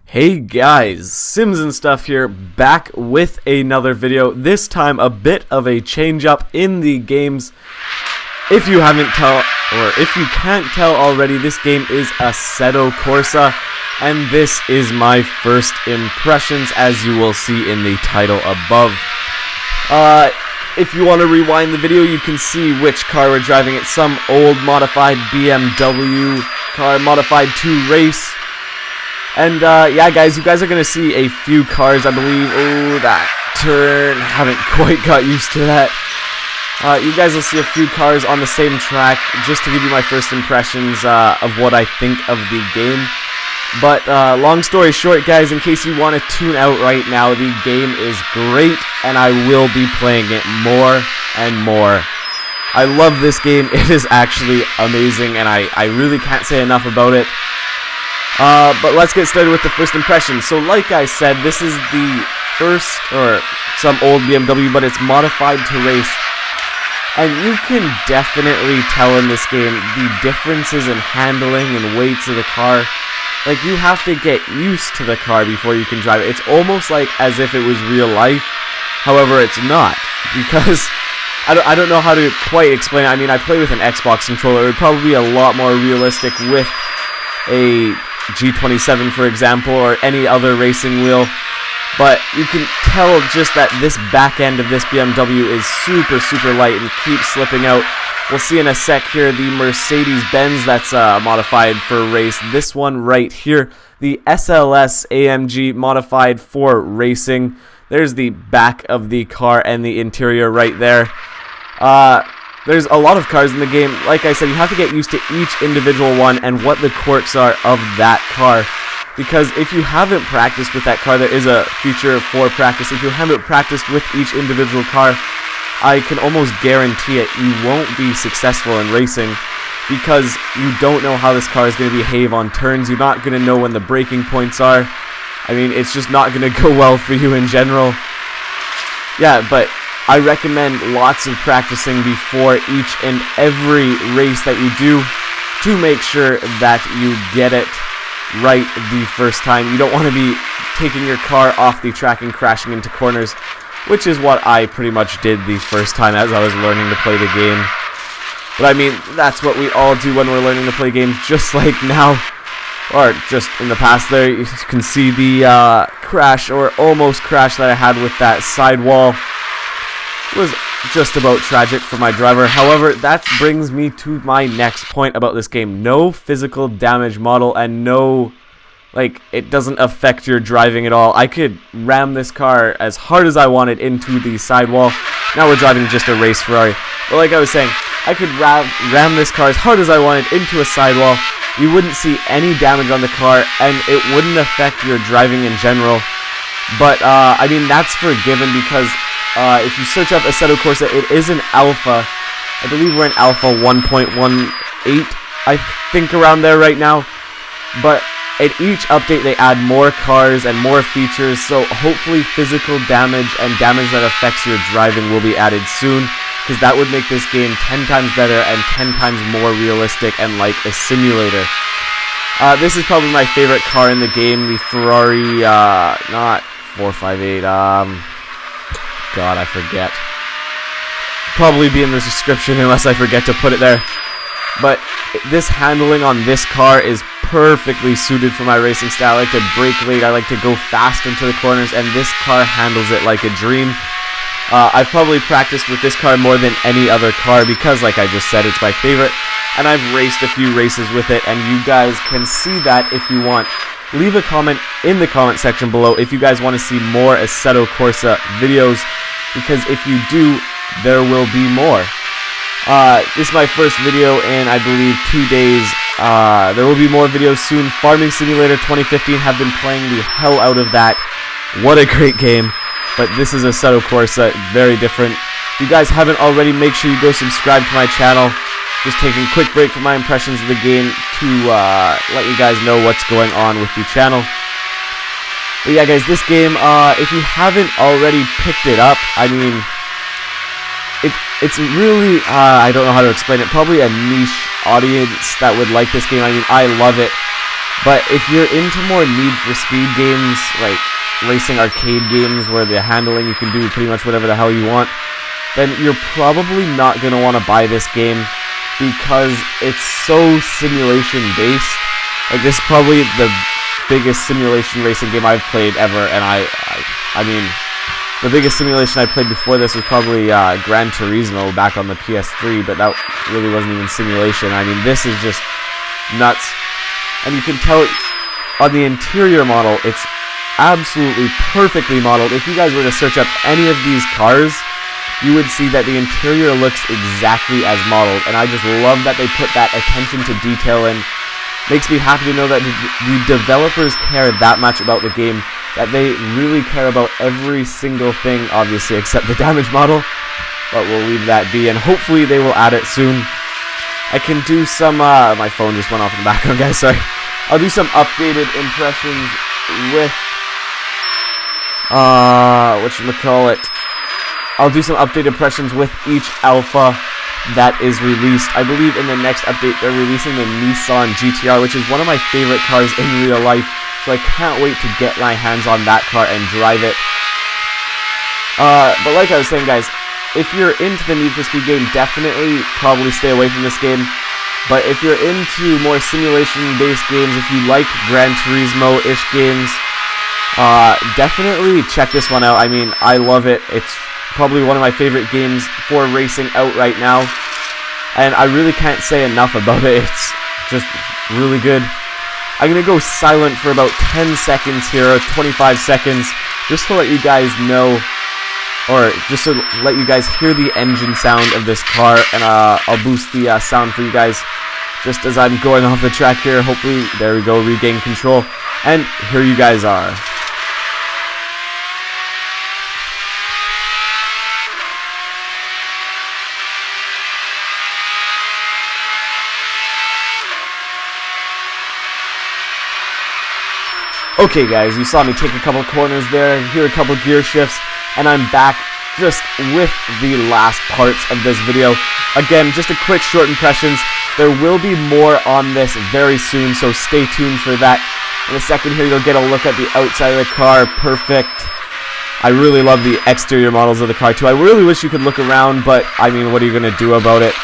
Hey guys, Sims and Stuff here, back with another video. This time a bit of a change up in the games. If you can't tell already, this game is Asseto Corsa, and this is my first impressions, as you will see in the title above. If you want to rewind the video, you can see which car we're driving. It's some old modified BMW car, modified to race. And yeah guys, you guys are going to see a few cars, I believe. Oh, that turn, haven't quite got used to that. You guys will see a few cars on the same track, just to give you my first impressions of what I think of the game. But long story short guys, in case you want to tune out right now, the game is great, and I will be playing it more and more. I love this game, it is actually amazing, and I really can't say enough about it. But let's get started with the first impression. So like I said, this is the first, or some old BMW, but it's modified to race. And you can definitely tell in this game the differences in handling and weights of the car. Like, you have to get used to the car before you can drive it. It's almost like as if it was real life. However, it's not, because I don't know how to quite explain it. I mean, I play with an Xbox controller. It would probably be a lot more realistic with a G27, for example, or any other racing wheel. But you can tell just that this back end of this BMW is super light and keeps slipping out. We'll see in a sec here the Mercedes-Benz that's modified for race. This one right here, the SLS AMG modified for racing. There's the back of the car and the interior right there. There's a lot of cars in the game. Like I said, you have to get used to each individual one and what the quirks are of that car. Because if you haven't practiced with that car, there is a feature for practice. If you haven't practiced with each individual car, I can almost guarantee it, you won't be successful in racing, because you don't know how this car is going to behave on turns. You're not going to know when the braking points are. I mean, it's just not going to go well for you in general. Yeah, but I recommend lots of practicing before each and every race that you do, to make sure that you get it right the first time. You don't want to be taking your car off the track and crashing into corners, which is what I pretty much did the first time as I was learning to play the game. But I mean, that's what we all do when we're learning to play games, just like now, or just in the past there. You can see the crash, or almost crash, that I had with that sidewall. It was just about tragic for my driver. However, that brings me to my next point about this game. No physical damage model, and no, like, it doesn't affect your driving at all. I could ram this car as hard as I wanted into the sidewall. Now we're driving just a race Ferrari. But like I was saying, I could ram this car as hard as I wanted into a sidewall. You wouldn't see any damage on the car, and it wouldn't affect your driving in general. But, I mean, that's forgiven, because if you search up Asseto Corsa, it is an alpha. I believe we're in alpha 1.18, I think, around there right now. But at each update they add more cars and more features, so hopefully physical damage and damage that affects your driving will be added soon, because that would make this game 10 times better and 10 times more realistic and like a simulator. This is probably my favorite car in the game, the Ferrari, not 458, God, I forget. Probably be in the description unless I forget to put it there. But this handling on this car is perfectly suited for my racing style. I like to brake late, I like to go fast into the corners, and this car handles it like a dream. I've probably practiced with this car more than any other car, because like I just said, it's my favorite, and I've raced a few races with it, and you guys can see that if you want. Leave a comment in the comment section below if you guys want to see more Asseto Corsa videos, because if you do, there will be more. This is my first video in, I believe, 2 days. There will be more videos soon. Farming Simulator 2015, have been playing the hell out of that. What a great game. But this is Asseto Corsa, very different. If you guys haven't already, make sure you go subscribe to my channel. Just taking a quick break from my impressions of the game to let you guys know what's going on with the channel. But yeah guys, this game, if you haven't already picked it up, I mean, it's really, I don't know how to explain it, probably a niche audience that would like this game. I mean, I love it. But if you're into more Need for Speed games, like racing arcade games where the handling you can do pretty much whatever the hell you want, then you're probably not going to want to buy this game because it's so simulation based. Like, this is probably the biggest simulation racing game I've played ever, and I mean, the biggest simulation I played before this was probably Gran Turismo back on the PS3, but that really wasn't even simulation. I mean, this is just nuts. And you can tell on the interior model, it's absolutely perfectly modeled. If you guys were to search up any of these cars, you would see that the interior looks exactly as modeled, and I just love that they put that attention to detail in. Makes me happy to know that the developers care that much about the game, that they really care about every single thing, obviously, except the damage model, but we'll leave that be, and hopefully they will add it soon. I can do some, my phone just went off in the background, guys, sorry. I'll do some updated impressions with, whatchamacallit. I'll do some updated impressions with each alpha that is released. I believe in the next update they're releasing the Nissan GTR, which is one of my favorite cars in real life, so I can't wait to get my hands on that car and drive it. But like I was saying, guys, if you're into the Need for Speed game, definitely probably stay away from this game. But if you're into more simulation-based games, if you like Gran Turismo-ish games, definitely check this one out. I mean, I love it. It's probably one of my favorite games for racing out right now, and I really can't say enough about it. It's just really good. I'm going to go silent for about 10 seconds here, or 25 seconds, just to let you guys know, or just to let you guys hear the engine sound of this car, and I'll boost the sound for you guys just as I'm going off the track here. Hopefully, there we go, regain control, and here you guys are. Okay guys, you saw me take a couple corners there, hear a couple gear shifts, and I'm back just with the last parts of this video. Again, just a quick short impressions. There will be more on this very soon, so stay tuned for that. In a second here, you'll get a look at the outside of the car. Perfect. I really love the exterior models of the car too. I really wish you could look around, but I mean, what are you going to do about it?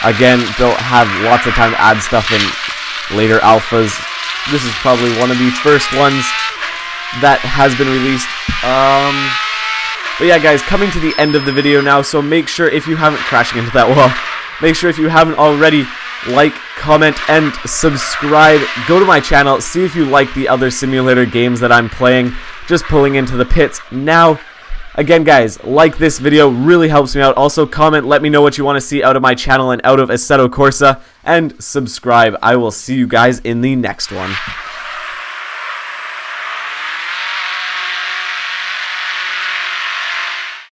Again, they'll have lots of time to add stuff in later alphas. This is probably one of the first ones that has been released. But yeah, guys, coming to the end of the video now, so make sure, if you haven't, crashing into that wall, make sure if you haven't already, like, comment, and subscribe. Go to my channel, see if you like the other simulator games that I'm playing, just pulling into the pits now. Again, guys, like this video, really helps me out. Also, comment, let me know what you want to see out of my channel and out of Asseto Corsa, and subscribe. I will see you guys in the next one.